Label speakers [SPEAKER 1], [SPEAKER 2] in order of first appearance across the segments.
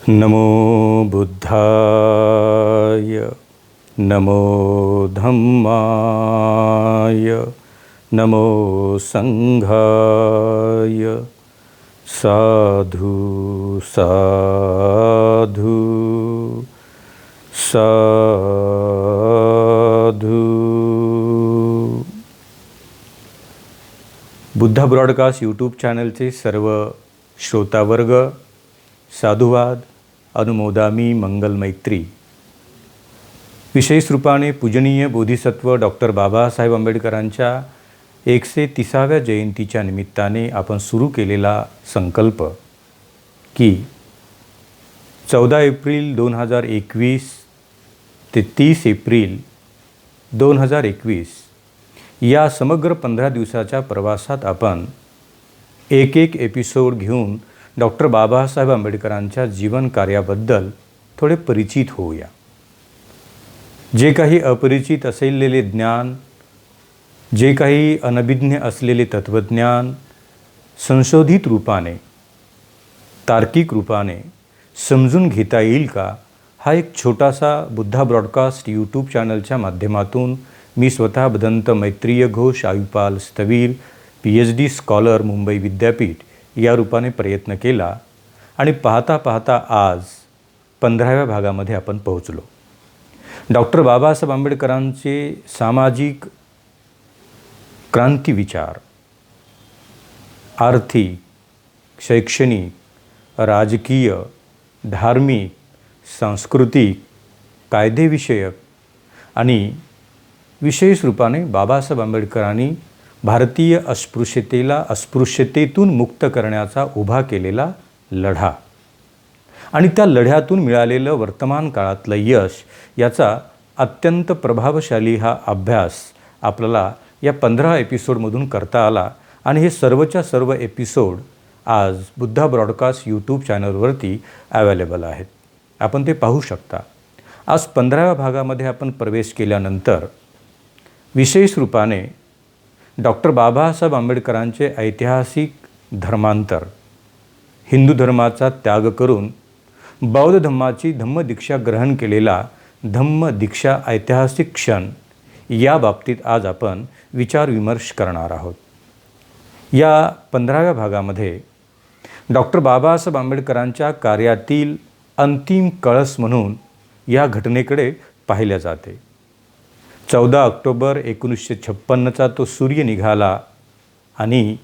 [SPEAKER 1] नमो बुद्धाय, नमो धम्माय, नमो संघाय। साधु साधु साधु। Buddha broadcast YouTube चॅनलचे सर्व श्रोतावर्ग, साधुवाद, अनुमोदामी मंगल मैत्री। विशेष रूपाने पूजनीय बोधिसत्व डॉक्टर बाबासाहेब आंबेडकरांच्या 130व्या जयंतीच्या निमित्ताने आपण सुरू केलेला संकल्प की 14 एप्रिल 2021 ते 30 एप्रिल 2021 या समग्र 15 दिवसाच्या प्रवासात आपण एक एपिसोड घेऊन डॉक्टर बाबासाहेब आंबेडकरांच्या जीवन कार्याबद्दल थोडे परिचित होऊया। जे काही अपरिचित असलेले ज्ञान, जे काही अनभिज्ञ असलेले तत्त्वज्ञान संशोधित रूपाने, तार्किक रूपाने समजून घेता येईल का, हा एक छोटासा बुद्धा ब्रॉडकास्ट यूट्यूब चॅनलच्या माध्यमातून मी स्वतः भदंत मैत्रेय घोष, आयुपाल स्थवीर, PhD स्कॉलर, मुंबई विद्यापीठ या रूपाने प्रयत्न केला आणि पाहता पाहता आज 15व्या भागामध्ये आपण पोहोचलो। डॉक्टर बाबासाहेब आंबेडकरांचे सामाजिक क्रांती विचार, आर्थिक, शैक्षणिक, राजकीय, धार्मिक, सांस्कृतिक, कायदेविषयक आणि विशेष रूपाने बाबासाहेब आंबेडकरांनी भारतीय अस्पृश्यतेतून मुक्त करण्याचा उभा केलेला लढा आणि त्या लढ्यातून मिळालेलं वर्तमान काळातलं यश, याचा अत्यंत प्रभावशाली हा अभ्यास आपल्याला या 15 एपिसोडमधून करता आला आणि हे सर्वच्या सर्व एपिसोड आज बुद्धा ब्रॉडकास्ट यूट्यूब चॅनलवरती अवेलेबल आहेत। आपण ते पाहू शकता। आज 15व्या भागामध्ये आपण प्रवेश केल्यानंतर विशेष रूपाने डॉक्टर बाबासाहेब आंबेडकरांचे ऐतिहासिक धर्मांतर, हिंदू धर्माचा त्याग करून बौद्ध धम्माची धम्मदीक्षा ग्रहण केलेला धम्मदीक्षा ऐतिहासिक क्षण, या बाबतीत आज आपण विचारविमर्श करणार आहोत। या 15व्या भागामध्ये डॉक्टर बाबासाहेब आंबेडकरांच्या कार्यातील अंतिम कळस म्हणून या घटनेकडे पाहिले जाते। 14 ऑक्टोबर 1956चा तो सूर्य निघाला आणि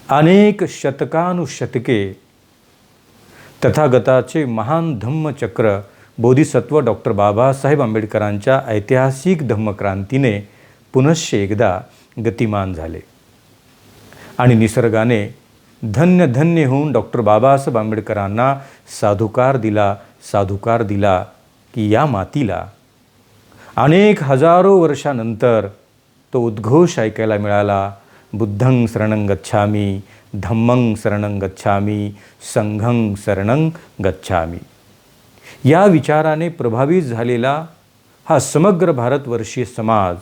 [SPEAKER 1] अनेक शतकानुशतके तथागताचे महान धम्मचक्र बोधिसत्व डॉक्टर बाबासाहेब आंबेडकरांच्या ऐतिहासिक धम्मक्रांतीने पुनश्च एकदा गतिमान झाले आणि निसर्गाने धन्य धन्य होऊन डॉक्टर बाबासाहेब आंबेडकरांना साधुकार दिला की या मातीला अनेक हजारो वर्षानंतर तो उद्घोष ऐकायला मिळाला, बुद्धं शरणं गच्छामि, धम्मं शरणं गच्छामि, संघं शरणं गच्छामि। या विचाराने प्रभावित झालेला हा समग्र भारतवर्षीय समाज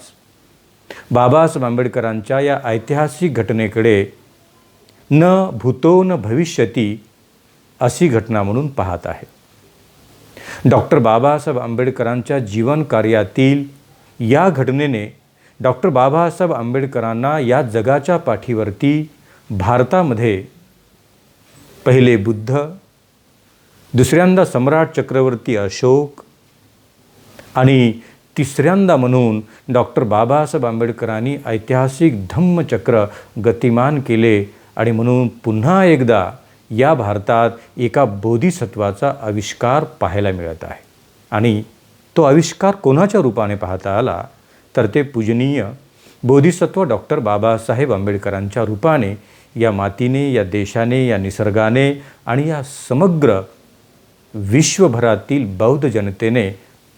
[SPEAKER 1] बाबासाहेब आंबेडकरांच्या या ऐतिहासिक घटनेकडे न भूतो न भविष्यती अशी घटना म्हणून पाहत आहे। डॉक्टर बाबासाहेब आंबेडकरांच्या जीवन कार्यातील या घटनेने डॉक्टर बाबासाहेब आंबेडकरांना या जगाच्या पाठीवरती भारतामध्ये पहिले बुद्ध, दुसऱ्यांदा सम्राट चक्रवर्ती अशोक आणि तिसऱ्यांदा म्हणून डॉक्टर बाबासाहेब आंबेडकरांनी ऐतिहासिक धम्मचक्र गतिमान केले आणि म्हणून पुन्हा एकदा या भारतात एका बोधिसत्वाचा आविष्कार पाहायला मिळत आहे। आणि तो आविष्कार कोणाच्या रूपाने पाहता आला तर ते पूजनीय बोधिसत्व डॉक्टर बाबासाहेब आंबेडकरांच्या रूपाने या मातीने, या देशाने, या निसर्गाने आणि या समग्र विश्वभरातील बौद्ध जनतेने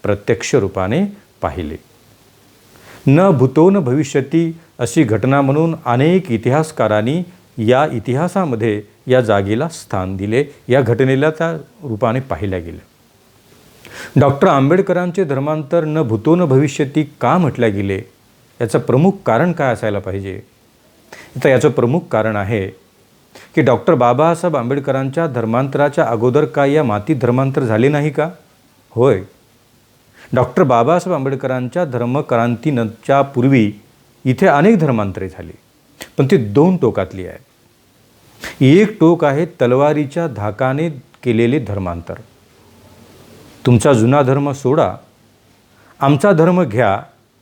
[SPEAKER 1] प्रत्यक्ष रूपाने पाहिले। न भूतो न भविष्यती अशी घटना म्हणून अनेक इतिहासकारांनी या इतिहासामध्ये या जागेला स्थान दिले, या घटनेला त्या रूपाने पाहिल्या गेलं। डॉक्टर आंबेडकरांचे धर्मांतर न भूतो न भविष्यती का म्हटले गेले, याचं प्रमुख कारण काय असायला पाहिजे? तर याचं प्रमुख कारण आहे की डॉक्टर बाबासाहेब आंबेडकरांच्या धर्मांतराच्या अगोदर काय या मातीत धर्मांतर झाले नाही का? होय. डॉक्टर बाबासाहेब आंबेडकरांच्या धर्मक्रांतीच्या पूर्वी इथे अनेक धर्मांतरे झाली, पण ती दोन टोकातली आहेत. एक टोक आहे तलवारीच्या धाकाने केलेले धर्मांतर. तुमचा जुना धर्म सोडा, आमचा धर्म घ्या,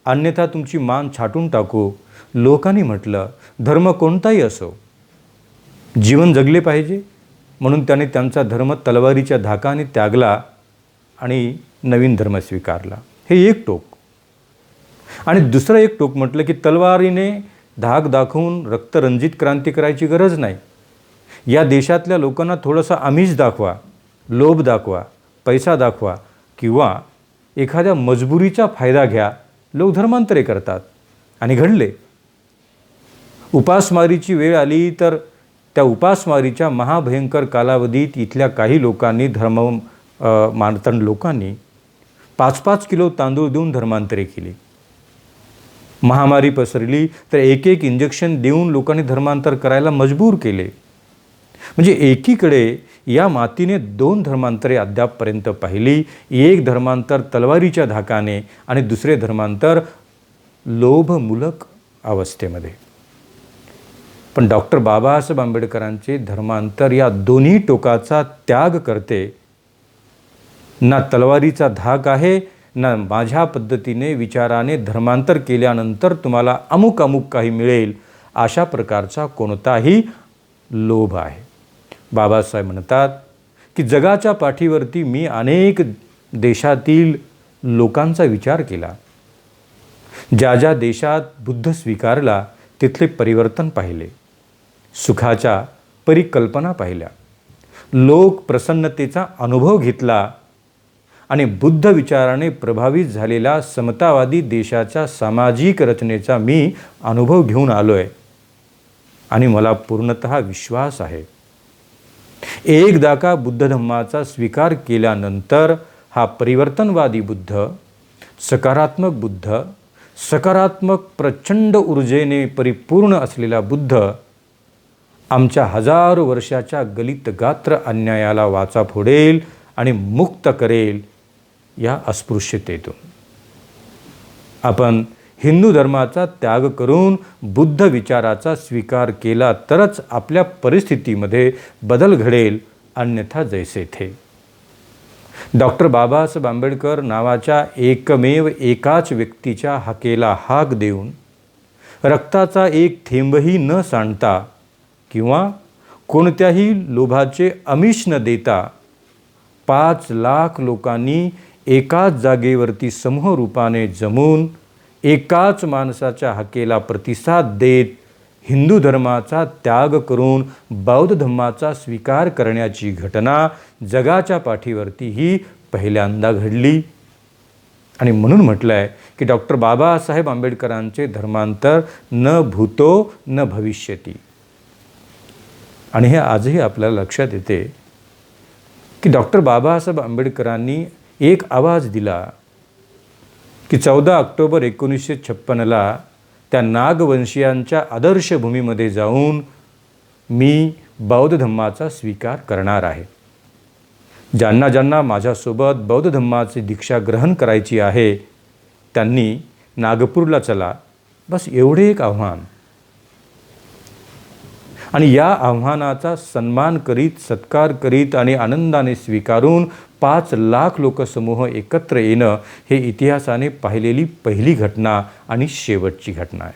[SPEAKER 1] अन्यथा तुमची मान छाटून टाकू. लोकांनी म्हटलं, धर्म कोणताही असो, जीवन जगले पाहिजे, म्हणून त्याने त्यांचा धर्म तलवारीच्या धाकाने त्यागला आणि नवीन धर्म स्वीकारला. हे एक टोक. आणि दुसरं एक टोक म्हटलं की तलवारीने धाक दाखवून रक्तरंजित क्रांती करायची गरज नाही. या देशातल्या लोकांना थोडंसं आमिष दाखवा, लोभ दाखवा, पैसा दाखवा किंवा एखाद्या मजबुरीचा फायदा घ्या, लोक धर्मांतरे करतात. आणि घडले. उपासमारीची वेळ आली तर त्या उपासमारीच्या महाभयंकर कालावधीत इथल्या काही लोकांनी मानतंड लोकांनी 5-5 किलो तांदूळ देऊन धर्मांतरे केली. महामारी पसरली तर एक इंजेक्शन देऊन लोकांनी धर्मांतर करायला मजबूर केले. म्हणजे एकीकडे या मातीने 2 धर्मांतरे अद्यापपर्यंत पाहिली. एक धर्मांतर तलवारीच्या धाकाने आणि दुसरे धर्मांतर लोभमूलक अवस्थेमध्ये. पण डॉक्टर बाबासाहेब आंबेडकरांचे धर्मांतर या दोन्ही टोकाचा त्याग करते. ना तलवारीचा धाक आहे, ना माझ्या पद्धतीने विचाराने धर्मांतर केल्यानंतर तुम्हाला अमुक काही मिळेल अशा प्रकारचा कोणताही लोभ आहे. बाबासाहेब म्हणतात की जगाच्या पाठीवरती मी अनेक देशातील लोकांचा विचार केला. ज्या ज्या देशात बुद्ध स्वीकारला तिथले परिवर्तन पाहिले, सुखाच्या परिकल्पना पाहिल्या, लोक प्रसन्नतेचा अनुभव घेतला आणि बुद्ध विचाराने प्रभावित झालेला समतावादी देशाच्या सामाजिक रचनेचा मी अनुभव घेऊन आलो आहे. आणि मला पूर्णतः विश्वास आहे, एकदा का बुद्ध धम्माचा स्वीकार केल्यानंतर हा परिवर्तनवादी बुद्ध, सकारात्मक बुद्ध, सकारात्मक प्रचंड ऊर्जेने परिपूर्ण असलेला बुद्ध आमच्या हजारो वर्षाच्या गलित गात्र अन्यायाला वाचा फोडेल आणि मुक्त करेल या अस्पृश्यतेतून. आपण हिंदू धर्माचा त्याग करून बुद्ध विचाराचा स्वीकार केला तरच आपल्या परिस्थितीमध्ये बदल घडेल, अन्यथा जैसे थे. डॉक्टर बाबासाहेब आंबेडकर नावाच्या एकमेव एकाच व्यक्तीच्या हाकेला हाक देऊन रक्ताचा एक थेंबही न सांडता किंवा कोणत्याही लोभाचे आमिष न देता 5 लाख लोकांनी एकाच जागेवरती समूह रूपाने जमून एकाच माणसाच्या हाकेला प्रतिसाद देत हिंदू धर्माचा त्याग करून बौद्ध धम्माचा स्वीकार करण्याची घटना जगाच्या पाठीवरती ही पहिल्यांदा घडली. आणि म्हणून म्हटलं आहे की डॉक्टर बाबासाहेब आंबेडकरांचे धर्मांतर न भूतो न भविष्यती. आणि हे आजही आपल्याला लक्षात येते की डॉक्टर बाबासाहेब आंबेडकरांनी एक आवाज दिला की 14 ऑक्टोबर 1956ला त्या नागवंशीयांच्या आदर्श भूमीमध्ये जाऊन मी बौद्ध धम्माचा स्वीकार करणार आहे. ज्यांना ज्यांना माझ्यासोबत बौद्ध धम्माची दीक्षा ग्रहण करायची आहे त्यांनी नागपूरला चला. बस एवढे एक आव्हान. आणि या आव्हानाचा सन्मान करीत, सत्कार करीत आणि आनंदाने स्वीकारून 5 लाख लोकसमूह एकत्र येणं हे इतिहासाने पाहिलेली पहिली घटना आणि शेवटची घटना आहे.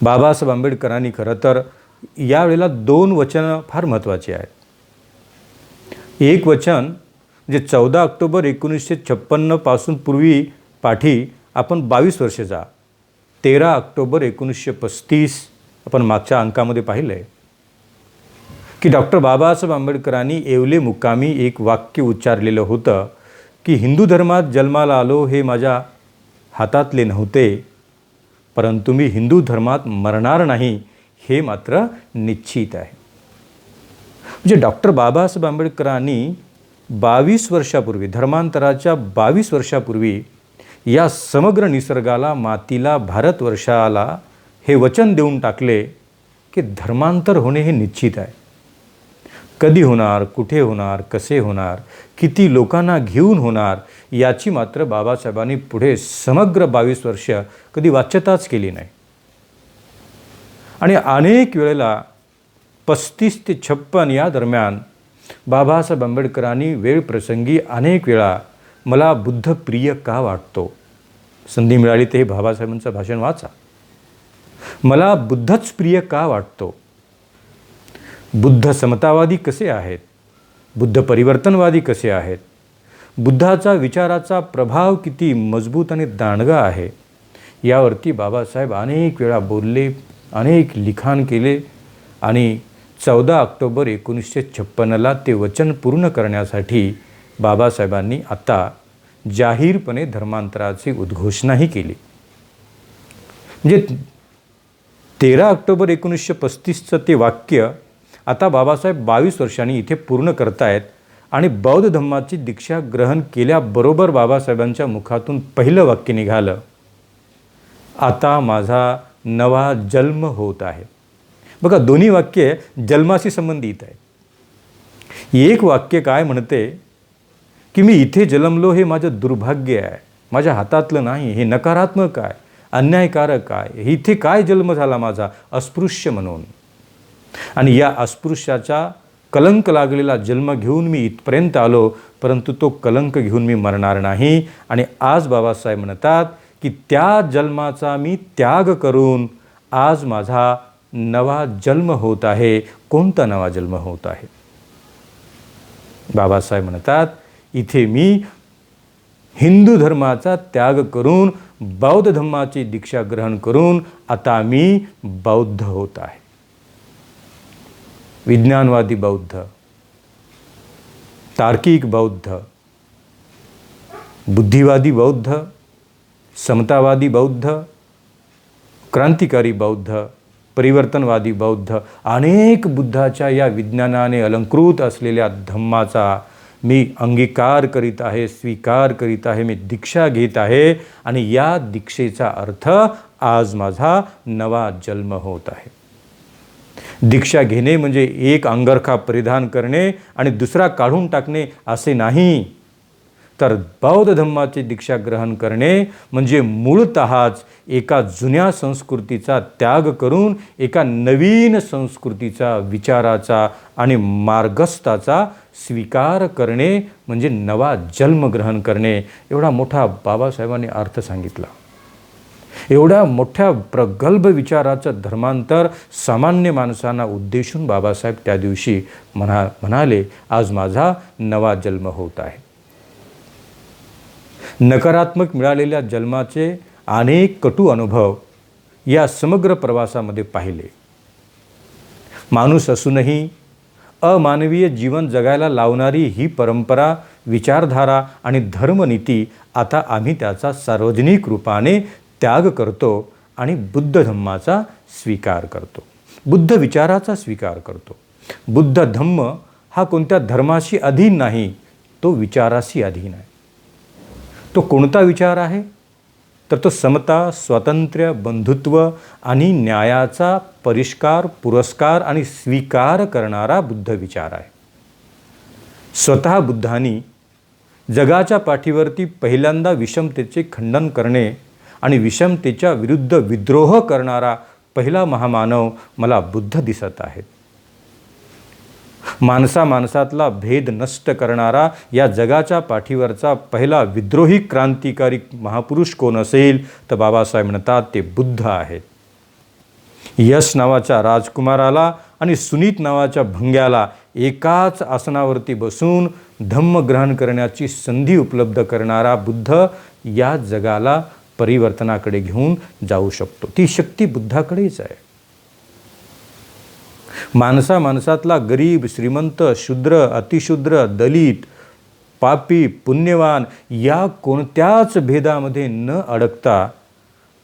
[SPEAKER 1] बाबासाहेब आंबेडकरांनी खरं तर यावेळेला 2 वचनं फार महत्त्वाची आहेत. एक वचन म्हणजे 14 ऑक्टोबर 1956 पासून पूर्वी पाठी आपण 22 वर्ष जा. 13 ऑक्टोबर 1935 आपण मागच्या अंकामध्ये पाहिलं आहे की डॉक्टर बाबासाहेब आंबेडकरांनी येवले मुक्कामी एक वाक्य उच्चारलेलं होतं की हिंदू धर्मात जन्माला आलो हे माझ्या हातातले नव्हते, परंतु मी हिंदू धर्मात मरणार नाही हे मात्र निश्चित आहे. म्हणजे डॉक्टर बाबासाहेब आंबेडकरांनी 22 वर्षापूर्वी, धर्मांतराच्या 22 वर्षापूर्वी या समग्र निसर्गाला, मातीला, भारतवर्षाला हे वचन देऊन टाकले की धर्मांतर होणे हे निश्चित आहे. कधी होणार, कुठे होणार, कसे होणार, किती लोकांना घेऊन होणार याची मात्र बाबासाहेबांनी पुढे समग्र 22 वर्ष कधी वाच्यताच केली नाही. आणि अनेक वेळेला 35 ते 56 या दरम्यान बाबासाहेब आंबेडकरांनी वेळ प्रसंगी अनेक वेळा मला बुद्ध प्रिय का वाटतो, संधी मिळाली ते बाबासाहेबांचं भाषण वाचा, मला बुद्धच प्रिय का वाटतो, बुद्ध समतावादी कसे आहेत, बुद्ध परिवर्तनवादी कसे आहेत, बुद्धाचा विचाराचा प्रभाव किती मजबूत आणि दांडगा आहे, यावरती बाबासाहेब अनेक वेळा बोलले, अनेक लिखाण केले. आणि 14 ऑक्टोबर 1956ला ते वचन पूर्ण करण्यासाठी बाबासाहेबांनी आता जाहीरपणे धर्मांतराची उद्घोषणाही केली. म्हणजे 13 ऑक्टोबर 1935चं ते वाक्य आता बाबासाहेब 22 वर्षांनी इथे पूर्ण करतायत. आणि बौद्ध धम्माची दीक्षा ग्रहण केल्याबरोबर बाबासाहेबांच्या मुखातून पहिलं वाक्य निघालं, आता माझा नवा जन्म होत आहे. बघा, दोन्ही वाक्य जन्माशी संबंधित आहेत. एक वाक्य काय म्हणते की मी इथे जन्मलो हे माझं दुर्भाग्य आहे, माझ्या हातातलं नाही, हे नकारात्मक आहे, अन्यायकारक आहे, इथे काय जन्म झाला माझा, अस्पृश्य म्हणून. आणि या अस्पृश्याचा कलंक लागलेला जन्म घेऊन मी इथपर्यंत आलो, परंतु तो कलंक घेऊन मी मरणार नाही. आणि आज बाबासाहेब म्हणतात की त्या जन्माचा मी त्याग करून आज माझा नवा जन्म होत आहे. कोणता नवा जन्म होत आहे? बाबासाहेब म्हणतात, इथे मी हिंदू धर्माचा त्याग करून बौद्ध धर्माची दीक्षा ग्रहण करून आता मी बौद्ध होत आहे. विज्ञानवादी बौद्ध, तार्किक बौद्ध, बुद्धिवादी बौद्ध, समतावादी बौद्ध, क्रांतिकारी बौद्ध, परिवर्तनवादी बौद्ध, अनेक बुद्धाच्या या विज्ञानाने अलंकृत असलेल्या धम्माचा मी अंगीकार करीत आहे, स्वीकार करीत आहे, मी दीक्षा घेत आहे. आणि या दीक्षेचा अर्थ आज माझा नवा जन्म होत आहे. दीक्षा घेणे म्हणजे एक अंगरखा परिधान करणे आणि दुसरा काढून टाकणे असे नाही, तर बौद्ध धम्माची दीक्षा ग्रहण करणे म्हणजे मूळतःच एका जुन्या संस्कृतीचा त्याग करून एका नवीन संस्कृतीचा, विचाराचा आणि मार्गस्थाचा स्वीकार करणे म्हणजे नवा जन्म ग्रहण करणे. एवढा मोठा बाबासाहेबांनी अर्थ सांगितला. एवढ्या मोठ्या प्रगल्भ विचाराचं धर्मांतर सामान्य माणसांना उद्देशून बाबासाहेब त्या दिवशी म्हणाले, आज माझा नवा जन्म होत आहे. नकारात्मक मिळालेल्या जन्माचे अनेक कटू अनुभव या समग्र प्रवासामध्ये पाहिले. माणूस असूनही अमानवीय जीवन जगायला लावणारी ही परंपरा, विचारधारा आणि धर्मनीती आता आम्ही त्याचा सार्वजनिक रूपाने त्याग करतो आणि बुद्ध धम्माचा स्वीकार करतो, बुद्ध विचाराचा स्वीकार करतो. बुद्ध धम्म हा कोणत्या धर्माशी अधीन नाही, तो विचाराशी अधीन आहे. तो कोणता विचार आहे? तर तो समता, स्वातंत्र्य, बंधुत्व आणि न्यायाचा परिष्कार, पुरस्कार आणि स्वीकार करणारा बुद्ध विचार आहे. स्वतः बुद्धांनी जगाच्या पाठीवरती पहिल्यांदा विषमतेचे खंडन करणे आणि विषमतेच्या विरुद्ध विद्रोह करणारा पहिला महामानव मला बुद्ध दिसत आहेत. माणसामाणसातला भेद नष्ट करणारा या जगाच्या पाठीवरचा पहिला विद्रोही क्रांतिकारी महापुरुष कोण असेल तर बाबासाहेब म्हणतात ते बुद्ध आहेत. यश नावाच्या राजकुमाराला आणि सुनीत नावाच्या भंग्याला एकाच आसनावरती बसून धम्म ग्रहण करण्याची संधी उपलब्ध करणारा बुद्ध या जगाला परिवर्तनाकडे घेऊन जाऊ शकतो. ती शक्ती बुद्धाकडेच आहे. माणसामाणसातला गरीब, श्रीमंत, शूद्र, अतिशूद्र, दलित, पापी, पुण्यवान या कोणत्याच भेदामध्ये न अडकता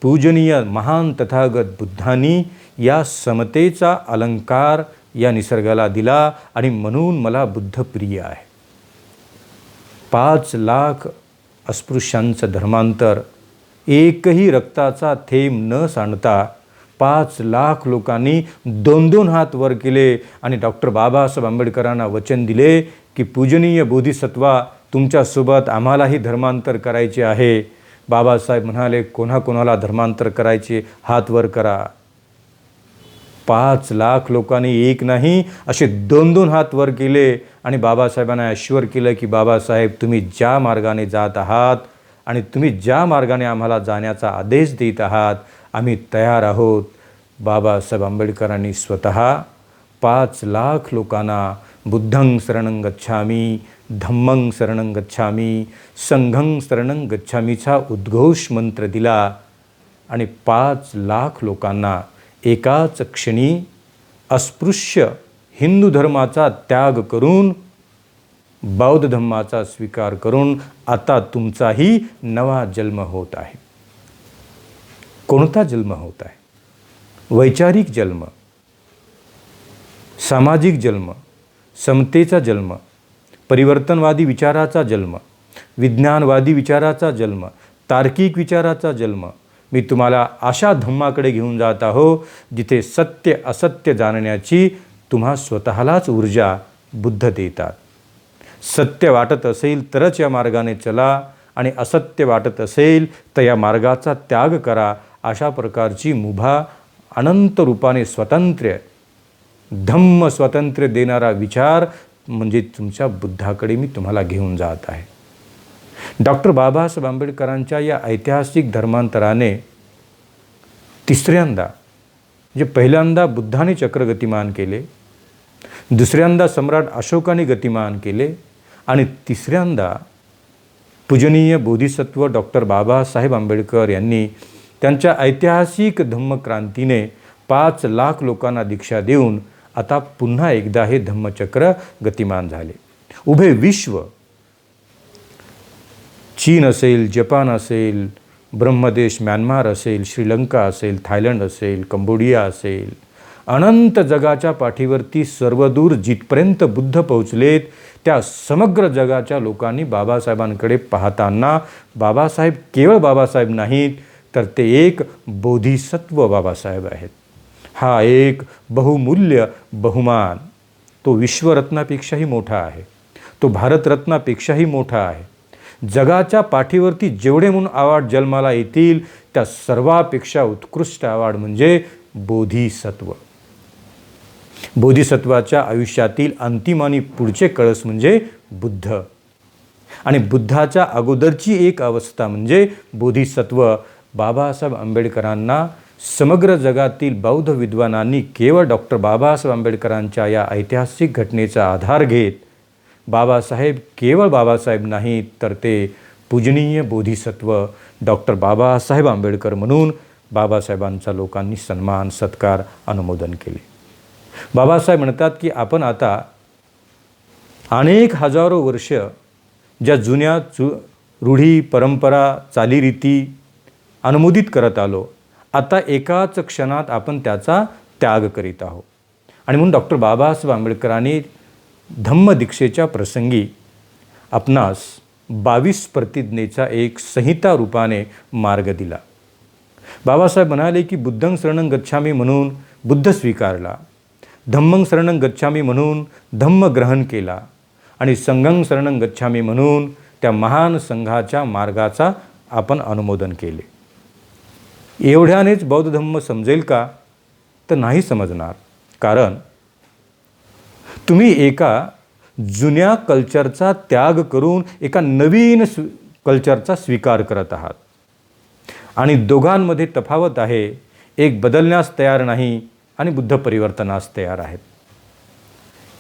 [SPEAKER 1] पूजनीय महान तथागत बुद्धांनी या समतेचा अलंकार या निसर्गाला दिला आणि म्हणून मला बुद्ध प्रिय आहे. 5 लाख अस्पृश्यांचं धर्मांतर, एकही रक्ताचा थेंब न सांडता 5 लाख लोकांनी 2-2 हात वर केले आणि डॉक्टर बाबासाहेब आंबेडकरांना वचन दिले की पूजनीय बोधिसत्वा, तुमच्यासोबत आम्हालाही धर्मांतर करायचे आहे. बाबासाहेब म्हणाले, कोणाकोणाला धर्मांतर करायचे, हात वर करा. 5 लाख लोकांनी एक नाही असे 2-2 हात वर केले आणि बाबासाहेबांना ॲश्युअर केलं की बाबासाहेब, तुम्ही ज्या मार्गाने जात आहात आणि तुम्ही ज्या मार्गाने आम्हाला जाण्याचा आदेश देत आहात, आम्ही तयार आहोत. बाबासाहेब आंबेडकरांनी स्वतः 5 लाख लोकांना बुद्धं शरणं गच्छामी, धम्मं शरणं गच्छामी, संघं शरणं गच्छामीचा उद्घोष मंत्र दिला आणि 5 लाख लोकांना एकाच क्षणी अस्पृश्य हिंदू धर्माचा त्याग करून बौद्ध धर्माचा स्वीकार करून आता तुमचाही नवा जन्म होत आहे. कोणता जन्म होत आहे? वैचारिक जन्म, सामाजिक जन्म, समतेचा जन्म, परिवर्तनवादी विचाराचा जन्म, विज्ञानवादी विचाराचा जन्म, तार्किक विचाराचा जन्म. मी तुम्हाला अशा धम्माकडे घेऊन जात आहो जिथे सत्य असत्य जाणण्याची तुम्हा स्वतःलाच ऊर्जा बुद्ध देतात. सत्य वाटत असेल तरच या मार्गाने चला आणि असत्य वाटत असेल तर या मार्गाचा त्याग करा. अशा प्रकारची मुभा अनंत रूपाने स्वतंत्र धम्म स्वातंत्र्य देणारा विचार म्हणजे तुमच्या बुद्धाकडे मी तुम्हाला घेऊन जात आहे. डॉक्टर बाबासाहेब आंबेडकरांच्या या ऐतिहासिक धर्मांतराने तिसऱ्यांदा, म्हणजे पहिल्यांदा बुद्धाने चक्र गतिमान केले, दुसऱ्यांदा सम्राट अशोकाने गतिमान केले आणि तिसऱ्यांदा पूजनीय बोधिसत्व डॉक्टर बाबासाहेब आंबेडकर यांनी त्यांच्या ऐतिहासिक धम्मक्रांतीने 5 लाख लोकांना दीक्षा देऊन आता पुन्हा एकदा हे धम्मचक्र गतिमान झाले. उभे विश्व, चीन असेल, जपान असेल, ब्रह्मदेश म्यानमार असेल, श्रीलंका असेल, थायलंड असेल, कंबोडिया असेल, अनंत जगाच्या पाठीवरती सर्वदूर जिथपर्यंत बुद्ध पोहोचलेत त्या समग्र जगाच्या लोकांनी बाबासाहेबांकडे पाहताना बाबासाहेब केवळ बाबासाहेब नाहीत तर ते एक बोधिसत्व बाबासाहेब आहेत. हा एक बहुमूल्य बहुमान, तो विश्वरत्नापेक्षाही मोठा आहे, तो भारतरत्नापेक्षाही मोठा आहे. जगाच्या पाठीवरती जेवढे म्हणून अवॉर्ड जन्माला येतील त्या सर्वापेक्षा उत्कृष्ट अवॉर्ड म्हणजे बोधिसत्व. बोधिसत्वाच्या आयुष्यातील अंतिम आणि पुढचे कळस म्हणजे बुद्ध आणि बुद्धाच्या अगोदरची एक अवस्था म्हणजे बोधिसत्व. बाबासाहेब आंबेडकरांना समग्र जगातील बौद्ध विद्वानांनी केवळ डॉक्टर बाबासाहेब आंबेडकरांच्या या ऐतिहासिक घटनेचा आधार घेत बाबासाहेब केवळ बाबासाहेब नाहीत तर ते पूजनीय बोधिसत्व डॉक्टर बाबासाहेब आंबेडकर म्हणून बाबासाहेबांचा लोकांनी सन्मान सत्कार अनुमोदन केले. बाबासाहेब म्हणतात की आपण आता अनेक हजारो वर्ष ज्या जुन्या रूढी परंपरा चालीरीती अनुमोदित करत आलो, आता एकाच क्षणात आपण त्याचा त्याग करीत आहोत. आणि म्हणून डॉक्टर बाबासाहेब आंबेडकरांनी धम्मदीक्षेच्या प्रसंगी आपणास 22 प्रतिज्ञेचा एक संहिता रूपाने मार्ग दिला. बाबासाहेब म्हणाले की बुद्धं शरणं गच्छामी म्हणून बुद्ध स्वीकारला, धम्मं शरणं गच्छामी म्हणून धम्म ग्रहण केला आणि संघं शरणं गच्छामी म्हणून त्या महान संघाच्या मार्गाचा आपण अनुमोदन केले. एवढ्यानेच बौद्ध धम्म समजेल का? तर नाही समजणार. कारण तुम्ही एका जुन्या कल्चरचा त्याग करून एका नवीन कल्चरचा स्वीकार करत आहात आणि दोघांमध्ये तफावत आहे. एक बदलण्यास तयार नाही आणि बुद्ध परिवर्तनास तयार आहेत.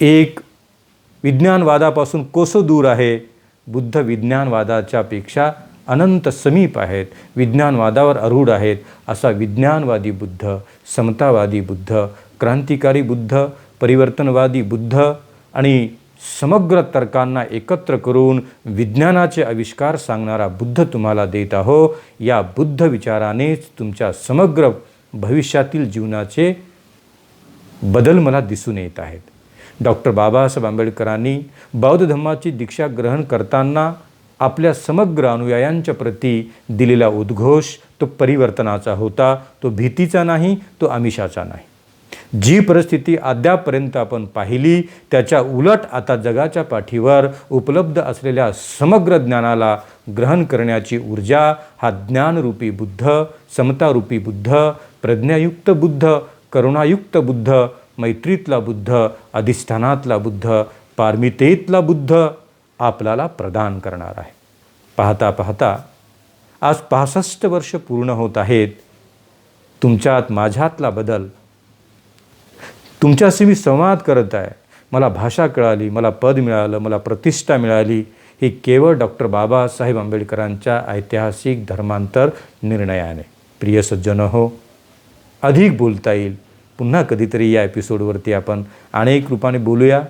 [SPEAKER 1] एक विज्ञानवादापासून कोसो दूर आहे, बुद्ध विज्ञानवादाच्या पेक्षा अनंत समीप आहेत, विज्ञानवादावर आरूढ आहेत. असा विज्ञानवादी बुद्ध, समतावादी बुद्ध, क्रांतिकारी बुद्ध, परिवर्तनवादी बुद्ध आणि समग्र तर्कांना एकत्र करून विज्ञानाचे आविष्कार सांगणारा बुद्ध तुम्हाला देत आहो. या बुद्ध विचारानेच तुमच्या समग्र भविष्यातील जीवनाचे बदल मला दिसून येत आहेत. डॉक्टर बाबासाहेब आंबेडकरांनी बौद्ध धम्माची दीक्षा ग्रहण करताना आपल्या समग्र अनुयायांच्या प्रती दिलेला उद्घोष तो परिवर्तनाचा होता, तो भीतीचा नाही, तो आमिषाचा नाही. जी परिस्थिती अद्यापर्यंत आपण पाहिली त्याच्या उलट आता जगाच्या पाठीवर उपलब्ध असलेल्या समग्र ज्ञानाला ग्रहण करण्याची ऊर्जा हा ज्ञानरूपी बुद्ध, समतारूपी बुद्ध, प्रज्ञायुक्त बुद्ध, करुणायुक्त बुद्ध, मैत्रीतला बुद्ध, अधिष्ठानातला बुद्ध, पारमितेतला बुद्ध आपल्याला प्रदान करणार आहे. पाहता पाहता आज 65 वर्ष पूर्ण होत आहेत. तुमच्यात माझ्यातला बदल, तुमच्याशी मी संवाद करत आहे, मला भाषा कळाली, मला पद मिळालं, मला प्रतिष्ठा मिळाली, ही केवळ डॉक्टर बाबासाहेब आंबेडकरांच्या ऐतिहासिक धर्मांतर निर्णयाने. प्रिय सज्जन हो, अधिक बोलता येईल. पुन्हा कधीतरी या एपिसोडवरती आपण अनेक रूपाने बोलूया.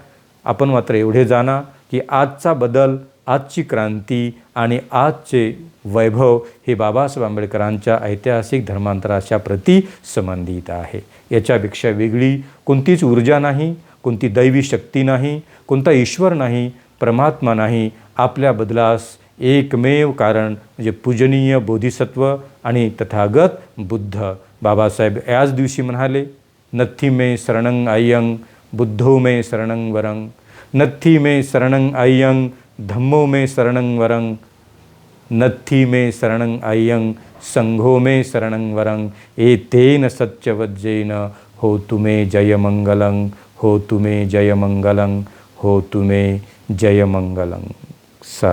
[SPEAKER 1] आपण मात्र एवढे जाणा की आजचा बदल, आजची क्रांती आणि आजचे वैभव हे बाबासाहेब आंबेडकरांच्या ऐतिहासिक धर्मांतराच्या प्रती संबंधित आहे. याच्यापेक्षा वेगळी कोणतीच ऊर्जा नाही, कोणती दैवी शक्ती नाही, कोणता ईश्वर नाही, परमात्मा नाही. आपल्या बदलास एकमेव कारण म्हणजे पूजनीय बोधिसत्व आणि तथागत बुद्ध. बाबासाहेब याच दिवशी म्हणाले, नथी मे शरणं अय्यं बुद्धो मे शरणं वरं, नथी मे शरणं अय्यं धम्मो मे शरणं वरं, नथी मे शरणं अय्यं संघो मे शरणं वरं, एतेन सत्यवज्जेन होतु मे जयमंगलं, होतु मे जयमंगलं, होतु मे जयमंगलं.